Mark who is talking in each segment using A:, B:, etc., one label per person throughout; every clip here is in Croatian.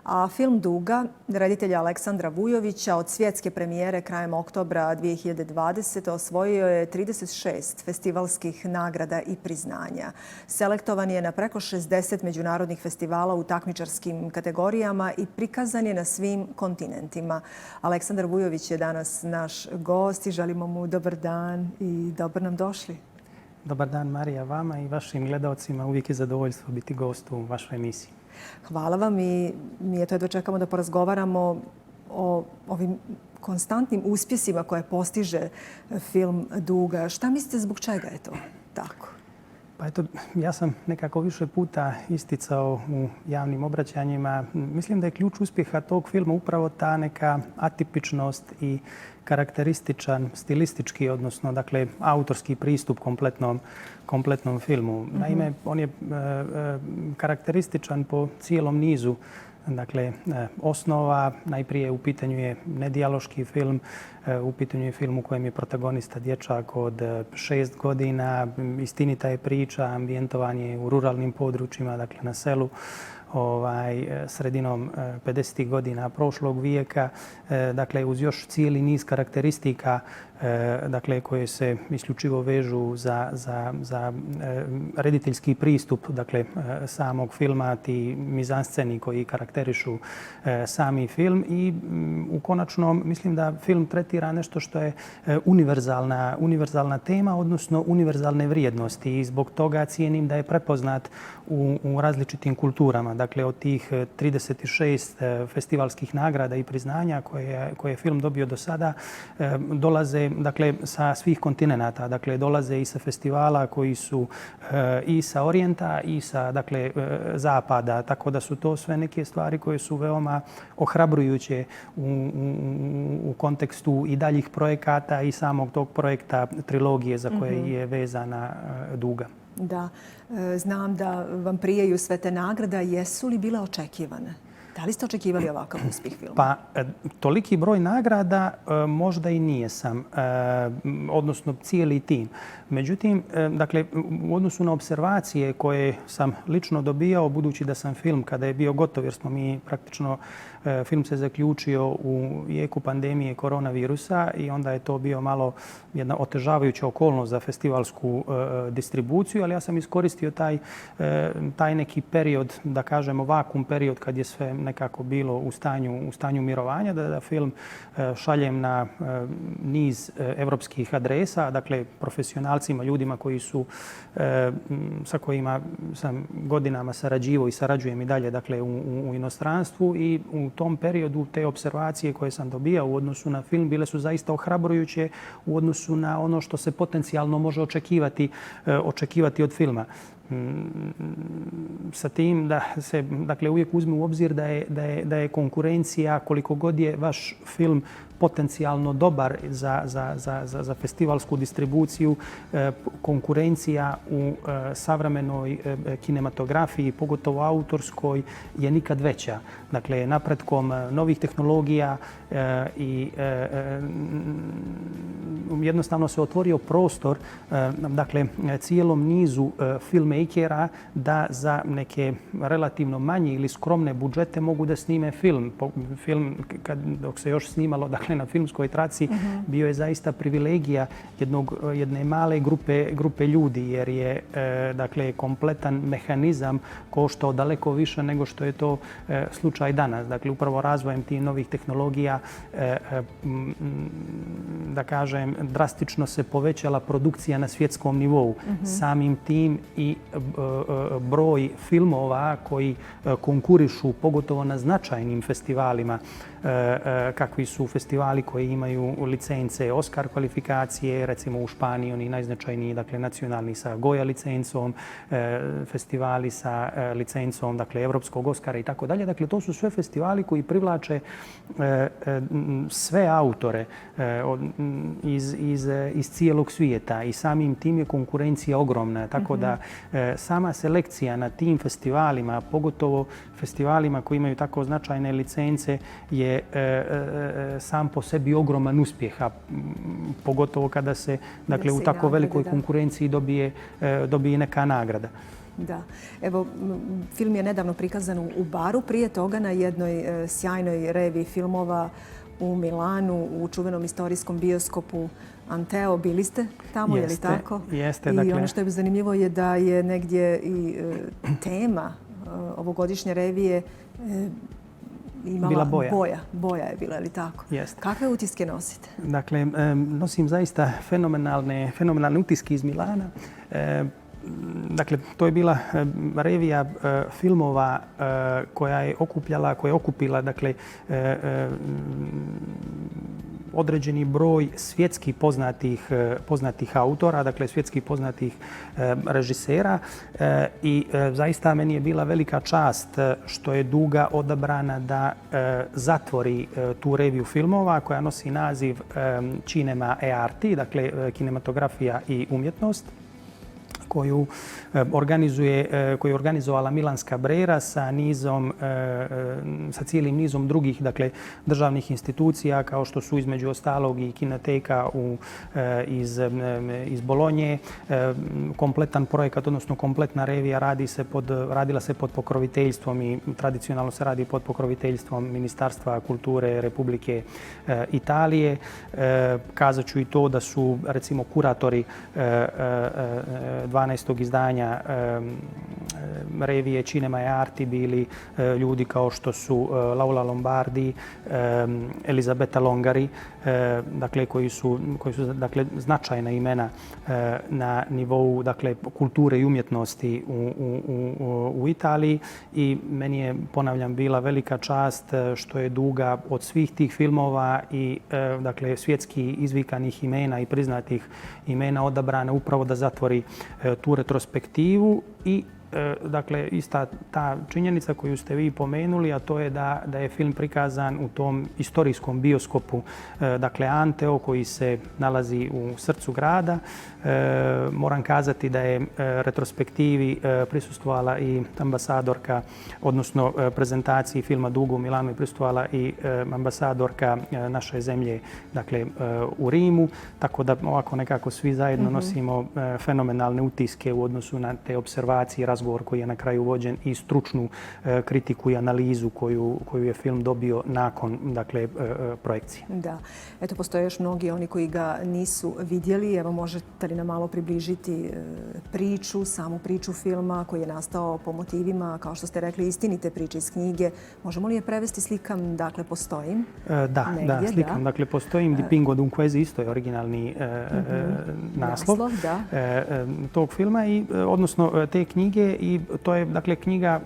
A: A film Duga reditelja Aleksandra Vujovića od svjetske premijere krajem oktobra 2020. osvojio je 36 festivalskih nagrada i priznanja. Selektovan je na preko 60 međunarodnih festivala u takmičarskim kategorijama i prikazan je na svim kontinentima. Aleksandar Vujović je danas naš gost i želimo mu dobar dan i dobro nam došli.
B: Dobar dan, Marija, vama i vašim gledalcima. Uvijek je zadovoljstvo biti gost u vašoj emisiji.
A: Hvala vam i mi jedva čekamo da porazgovaramo o ovim konstantnim uspjesima koje postiže film Duga. Šta mislite zbog čega je to tako?
B: Pa eto, ja sam nekako više puta isticao u javnim obraćanjima. Mislim da je ključ uspjeha tog filma upravo ta neka atipičnost i karakterističan stilistički, odnosno dakle autorski pristup kompletnom filmu. Naime, on je karakterističan po cijelom nizu osnova. Najprije u pitanju je nedijaloški film, u pitanju je film u kojem je protagonista dječak od 6 godina. Istinita je priča, ambijentovan je u ruralnim područjima, dakle na selu, sredinom 50. godina prošlog vijeka, dakle uz još cijeli niz karakteristika koje se isključivo vežu za rediteljski pristup samog filma, ti mizansceni koji karakterišu sami film. I u konačnom mislim da film tretira nešto što je univerzalna tema, odnosno univerzalne vrijednosti i zbog toga cijenim da je prepoznat u različitim kulturama. Dakle, od tih 36 festivalskih nagrada i priznanja koje je film dobio do sada dolaze sa svih kontinenata. Dakle, dolaze i sa festivala koji su i sa orijenta i sa zapada. Tako da su to sve neke stvari koje su veoma ohrabrujuće u kontekstu i daljih projekata i samog tog projekta trilogije za koje je vezana Duga.
A: Da, znam da vam prijeju sve te nagrade. Jesu li bile očekivane? Da li ste očekivali ovakav uspjeh filma?
B: Pa, toliki broj nagrada možda i nije sam, odnosno cijeli tim. Međutim, u odnosu na observacije koje sam lično dobijao, budući da sam film kada je bio gotov, jer smo mi praktično, film se zaključio u jeku pandemije koronavirusa i onda je to bio malo jedna otežavajuća okolnost za festivalsku distribuciju, ali ja sam iskoristio taj neki period, da kažemo vakum period kad je sve nekako bilo u stanju mirovanja, da film šaljem na niz evropskih adresa, dakle profesionalcima, ljudima sa kojima sam godinama sarađivao i sarađujem i dalje u inostranstvu. I u tom periodu te observacije koje sam dobijao u odnosu na film bile su zaista ohrabrujuće u odnosu na ono što se potencijalno može očekivati od filma. Sa tim da se uvijek uzme u obzir da je konkurencija, koliko god je vaš film potencijalno dobar za festivalsku distribuciju, konkurencija u savremenoj kinematografiji, pogotovo autorskoj, je nikad veća. Dakle, napretkom novih tehnologija i jednostavno se otvorio prostor cijelom nizu filmmakera da za neke relativno manje ili skromne budžete mogu da snime film. Film, dok se još snimalo na filmskoj traci, bio je zaista privilegija jedne male grupe ljudi, jer je kompletan mehanizam koštao daleko više nego što je to slučaj danas. Dakle, upravo razvojem tih novih tehnologija, da kažem, drastično se povećala produkcija na svjetskom nivou. Samim tim i broj filmova koji konkurišu, pogotovo na značajnim festivalima, kakvi su festivali koji imaju licence Oscar kvalifikacije, recimo u Španiji, oni najznačajniji, nacionalni sa Goya licencom, festivali sa licencom, evropskog Oscara i tako dalje. Dakle, to su sve festivali koji privlače sve autore iz cijelog svijeta i samim tim je konkurencija ogromna. Tako da sama selekcija na tim festivalima, pogotovo festivalima koji imaju tako značajne licence, je sam po sebi ogroman uspjeh, a pogotovo kada se u tako velikoj konkurenciji dobije neka nagrada.
A: Da. Evo, film je nedavno prikazan u Baru, prije toga na jednoj sjajnoj reviji filmova u Milanu, u čuvenom istorijskom bioskopu Anteo. Bili ste tamo, je li tako?
B: Jeste.
A: I
B: dakle,
A: ono što je zanimljivo je da je negdje i tema ovogodišnje revije imala
B: bila boja.
A: Boja je bila, je li tako?
B: Jeste.
A: Kakve utiske nosite?
B: Dakle, nosim zaista fenomenalne utiske iz Milana. Dakle, to je bila revija filmova koja je okupila dakle, određeni broj svjetski poznatih autora, dakle svjetski poznatih režisera i zaista meni je bila velika čast što je Duga odabrana da zatvori tu reviju filmova koja nosi naziv Cinema e Arti, dakle kinematografija i umjetnost, koju je organizovala Milanska Brera sa cijelim nizom drugih dakle, državnih institucija kao što su između ostalog i Kinoteka iz Bolonje. Kompletan projekat, odnosno kompletna revija radila se pod pokroviteljstvom i tradicionalno se radi pod pokroviteljstvom Ministarstva kulture Republike Italije. Kazat ću i to da su recimo kuratori 12. izdanja revije Cinema e Arti bili ljudi kao što su Laura Lombardi, Elisabetta Longari, dakle, koji su dakle, značajna imena na nivou dakle, kulture i umjetnosti u Italiji. I meni je, ponavljam, bila velika čast što je Duga od svih tih filmova i dakle, svjetski izvikanih imena i priznatih imena odabrana upravo da zatvori tu retrospektivu i dakle, ista ta činjenica koju ste vi pomenuli, a to je da je film prikazan u tom istorijskom bioskopu, dakle Anteo, koji se nalazi u srcu grada. Moram kazati da je retrospektivi prisustvovala i ambasadorka, odnosno prezentaciji filma Dugo u Milanu je prisustvovala i ambasadorka naše zemlje, dakle u Rimu, tako da ovako nekako svi zajedno nosimo fenomenalne utiske u odnosu na te observacije, razgovor koji je na kraju vođen i stručnu kritiku i analizu koju je film dobio nakon dakle, projekcije.
A: Da. Eto, postoje još mnogi oni koji ga nisu vidjeli. Evo, možete li nam malo približiti samu priču filma koji je nastao po motivima, kao što ste rekli, istinite priče iz knjige. Možemo li je prevesti slikam, dakle, postojim?
B: Da, slikam. Dakle, postojim Dipingo Dunquezi, isto je originalni naslov tog filma, odnosno te knjige. I to je dakle knjiga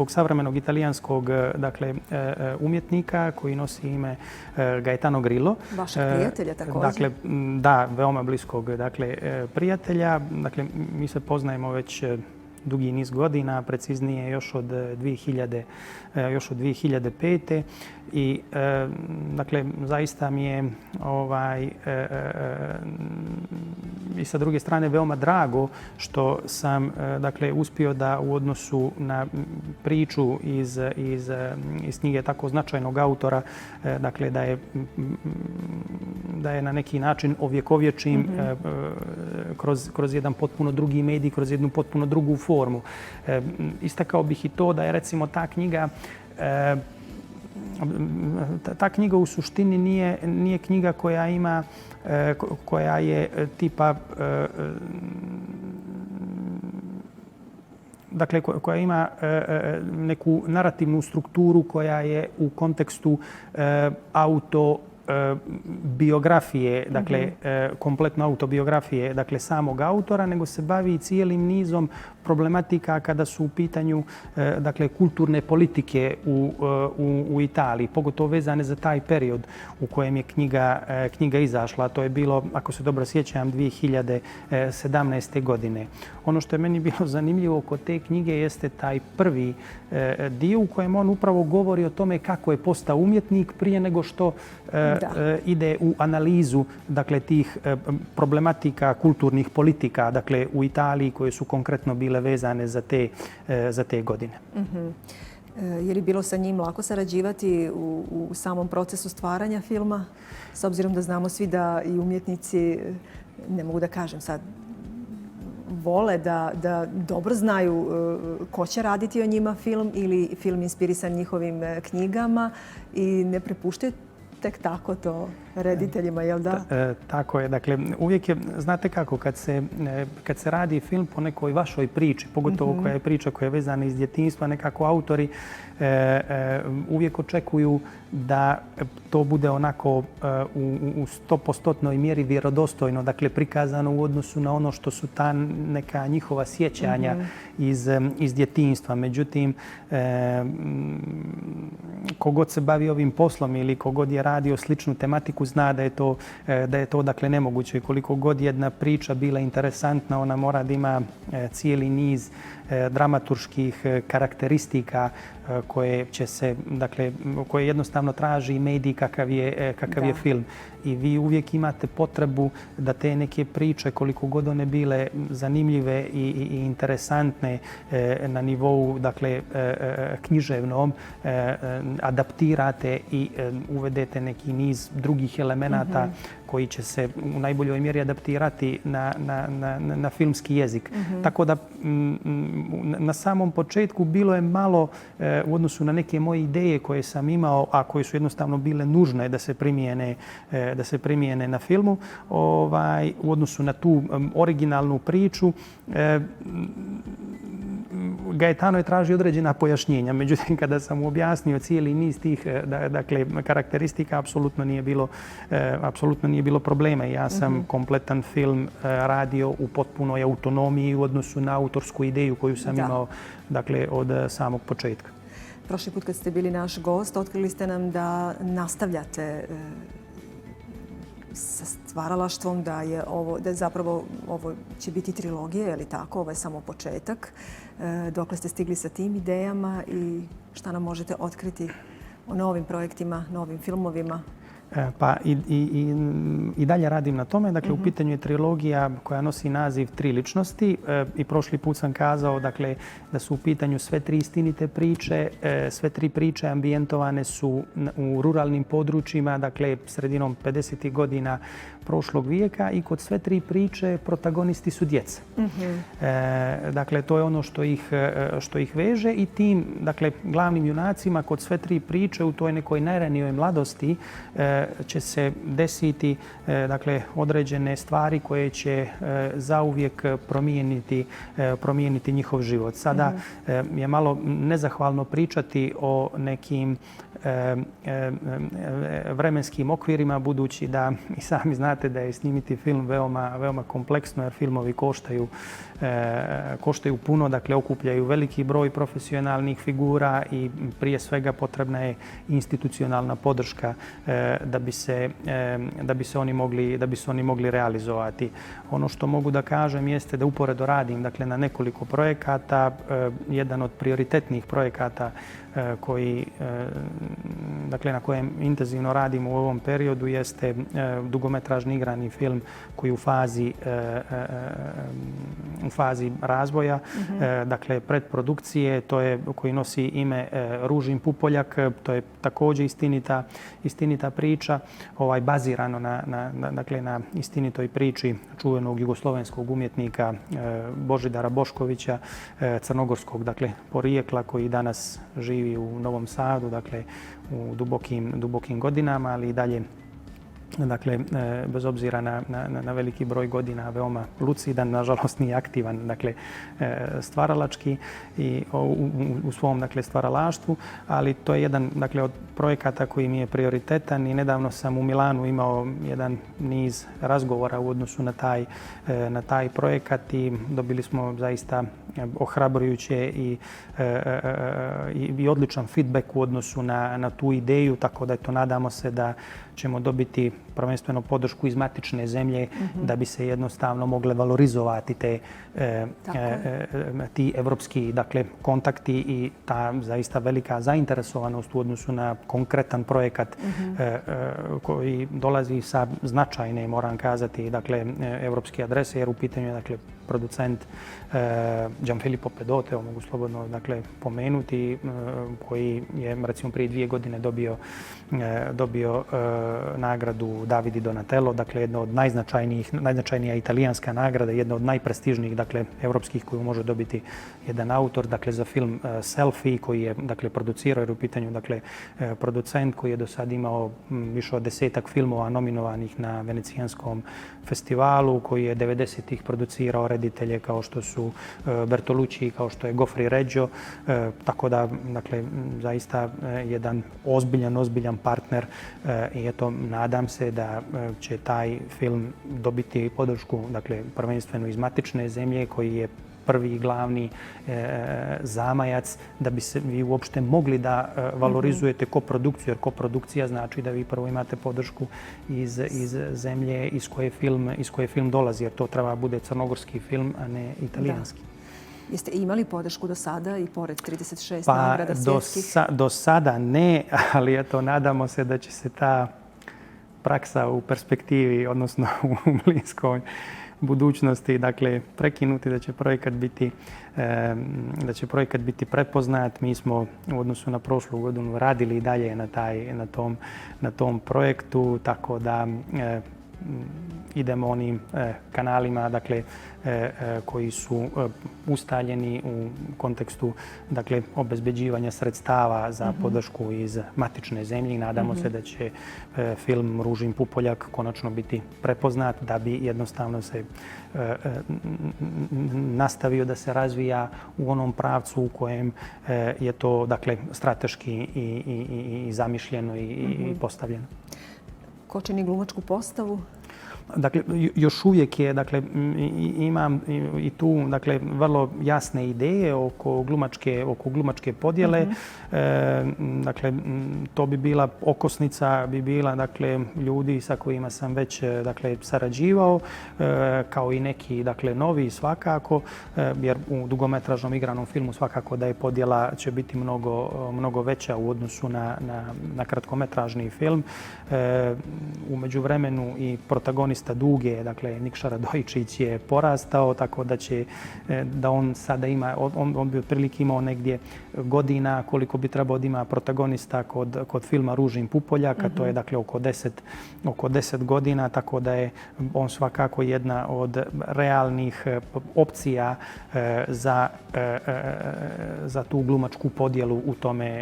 B: savremenog italijanskog dakle, umjetnika koji nosi ime Gaetano Grillo.
A: Vašeg prijatelja također.
B: Dakle, da, veoma bliskog dakle, prijatelja. Dakle, mi se poznajemo već dugi niz godina, preciznije još od 2005. I dakle, zaista mi je i sa druge strane veoma drago što sam dakle, uspio da u odnosu na priču iz knjige tako značajnog autora, dakle, da je na neki način ovjekovječim kroz jedan potpuno drugi medij, kroz jednu potpuno drugu formu. Istakao bih i to da je recimo ta knjiga u suštini nije knjiga koja je tipa dakle, koja ima neku narativnu strukturu koja je u kontekstu biografije, dakle kompletno autobiografije, dakle samog autora, nego se bavi cijelim nizom problematika kada su u pitanju dakle kulturne politike u Italiji, pogotovo vezane za taj period u kojem je knjiga izašla. To je bilo, ako se dobro sjećam, 2017. godine. Ono što je meni bilo zanimljivo kod te knjige jeste taj prvi dio u kojem on upravo govori o tome kako je postao umjetnik prije nego što ide u analizu dakle, tih problematika kulturnih politika dakle, u Italiji koje su konkretno bile vezane za te godine.
A: Je li bilo sa njim lako sarađivati u samom procesu stvaranja filma? S obzirom da znamo svi da i umjetnici, ne mogu da kažem sad, vole, da dobro znaju ko će raditi o njima film ili film inspirisan njihovim knjigama i ne prepuštaju tek tako to rediteljima, jel da?
B: Tako je. Dakle, uvijek je, znate kako, kad se radi film po nekoj vašoj priči, pogotovo koja je priča koja je vezana iz djetinjstva, nekako autori uvijek očekuju da to bude onako u 100% mjeri vjerodostojno, dakle prikazano u odnosu na ono što su ta neka njihova sjećanja iz djetinjstva. Međutim, kogod se bavi ovim poslom ili kogod je radio sličnu tematiku zna da je to dakle nemoguće. Koliko god jedna priča bila interesantna, ona mora da ima cijeli niz dramaturških karakteristika koje će se, dakle, koje jednostavno traži medij kakav je film. I vi uvijek imate potrebu da te neke priče, koliko god one bile zanimljive i interesantne na nivou, dakle, književnom, adaptirate i uvedete neki niz drugih elemenata koji će se u najboljoj mjeri adaptirati na filmski jezik. Tako da na samom početku bilo je malo u odnosu na neke moje ideje koje sam imao, a koje su jednostavno bile nužne da se primijene na filmu, u odnosu na tu originalnu priču. Gaetano je tražio određena pojašnjenja, međutim kada sam mu objasnio cijeli niz tih karakteristika, apsolutno nije bilo problema. Ja sam kompletan film radio u potpunoj autonomiji u odnosu na autorsku ideju koju sam imao od samog početka.
A: Prošli put kad ste bili naš gost, otkrili ste nam da nastavljate sa stvaralaštvom, da je zapravo ovo će biti trilogija, je li tako? Ovo je samo početak. Dokle ste stigli sa tim idejama i šta nam možete otkriti o novim projektima, novim filmovima?
B: Pa i dalje radim na tome. Dakle, u pitanju je trilogija koja nosi naziv Tri ličnosti i prošli put sam kazao da su u pitanju sve tri istinite priče. Sve tri priče ambijentovane su u ruralnim područjima, dakle sredinom 50. godina prošlog vijeka i kod sve tri priče protagonisti su djeca. Dakle, to je ono što ih veže i tim, dakle, glavnim junacima kod sve tri priče u toj nekoj najranijoj mladosti će se desiti određene stvari koje će zauvijek promijeniti njihov život. Sada je malo nezahvalno pričati o nekim vremenskim okvirima, budući da i sami znate da je snimiti film veoma kompleksno, jer filmovi koštaju puno, dakle okupljaju veliki broj profesionalnih figura i prije svega potrebna je institucionalna podrška da bi se oni mogli realizovati. Ono što mogu da kažem jeste da uporedo radim na nekoliko projekata. Jedan od prioritetnih projekata na kojem intenzivno radimo u ovom periodu jeste dugometražni igrani film koji je u fazi razvoja, dakle predprodukcije, koji nosi ime Ružin Pupoljak. To je također istinita priča, bazirano na istinitoj priči čuvenog jugoslovenskog umjetnika Božidara Boškovića, crnogorskog porijekla, koji danas živi u Novom Sadu, u dubokim godinama, ali i dalje, bez obzira na veliki broj godina, veoma lucidan, nažalost nije aktivan, stvaralački i u svom stvaralaštvu, ali to je jedan od projekata koji mi je prioritetan i nedavno sam u Milanu imao jedan niz razgovora u odnosu na taj projekat i dobili smo zaista ohrabrujuće i odličan feedback u odnosu na tu ideju, tako da nadamo se da ćemo dobiti prvenstveno podršku iz matične zemlje da bi se jednostavno mogle valorizovati ti evropski kontakti i ta zaista velika zainteresovanost u odnosu na konkretan projekat koji dolazi sa značajne, moram kazati, evropske adrese, jer u pitanju je producent Gianfilippo Pedote, mogu slobodno dakle, pomenuti, koji je recimo prije 2 godine dobio nagradu Davide Donatello, dakle jedna od najznačajnija italijanska nagrada, jedna od najprestižnijih dakle, evropskih koju može dobiti jedan autor, dakle za film Selfie koji je dakle, producirao, jer u pitanju dakle, producent koji je do sad imao više od 10-ak filmova nominovanih na Venecijanskom festivalu, koji je 90-ih producirao reditelje kao što su Bertolucci, kao što je Gofri Reggio, tako da dakle, zaista jedan ozbiljan partner i eto, nadam se da će taj film dobiti podršku, dakle, prvenstveno iz matične zemlje koji je prvi i glavni zamajac da bi se vi uopšte mogli da valorizujete koprodukciju, jer koprodukcija znači da vi prvo imate podršku iz zemlje iz koje film dolazi, jer to treba bude crnogorski film, a ne italijanski.
A: Jeste imali podršku do sada i pored 36 nagrada svjetskih?
B: Do sada ne, ali eto, nadamo se da će se ta praksa u perspektivi, odnosno u bliskoj budućnosti, dakle, prekinuti, da će projekat biti prepoznat. Mi smo u odnosu na prošlu godinu radili i dalje na tom projektu, tako da idemo onim kanalima, dakle, koji su ustaljeni u kontekstu, dakle, obezbeđivanja sredstava za podršku iz matične zemlje i nadamo se da će film Ružin Pupoljak konačno biti prepoznat, da bi jednostavno se nastavio da se razvija u onom pravcu u kojem je to, dakle, strateški i zamišljeno i postavljeno.
A: Ko čini glumačku postavu?
B: Dakle, još uvijek je, dakle, imam i tu, dakle, vrlo jasne ideje oko glumačke podjele. Dakle, to bi bila okosnica, dakle, ljudi sa kojima sam već, dakle, sarađivao, kao i neki, dakle, novi svakako, jer u dugometražnom igranom filmu svakako da je podjela će biti mnogo veća u odnosu na kratkometražni film. U međuvremenu i protagonista Duge, dakle Nikša Radojičić je porastao, tako da on sada ima, on bi otprilike imao negdje godina koliko bi trebao da ima protagonista kod filma Ružin Pupoljak, a to je dakle oko 10 godina, tako da je on svakako jedna od realnih opcija za tu glumačku podjelu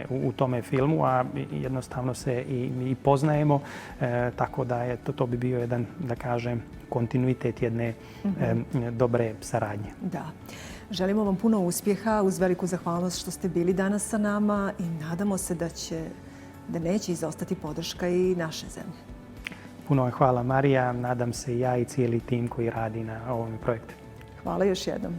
B: u tome filmu, a jednostavno se i poznajemo, tako da je to bi bio jedan, da kažem, kontinuitet jedne dobre saradnje.
A: Da. Želimo vam puno uspjeha, uz veliku zahvalnost što ste bili danas sa nama i nadamo se da neće izostati podrška i naše zemlje.
B: Puno hvala, Marija. Nadam se ja i cijeli tim koji radi na ovom projektu.
A: Hvala još jednom.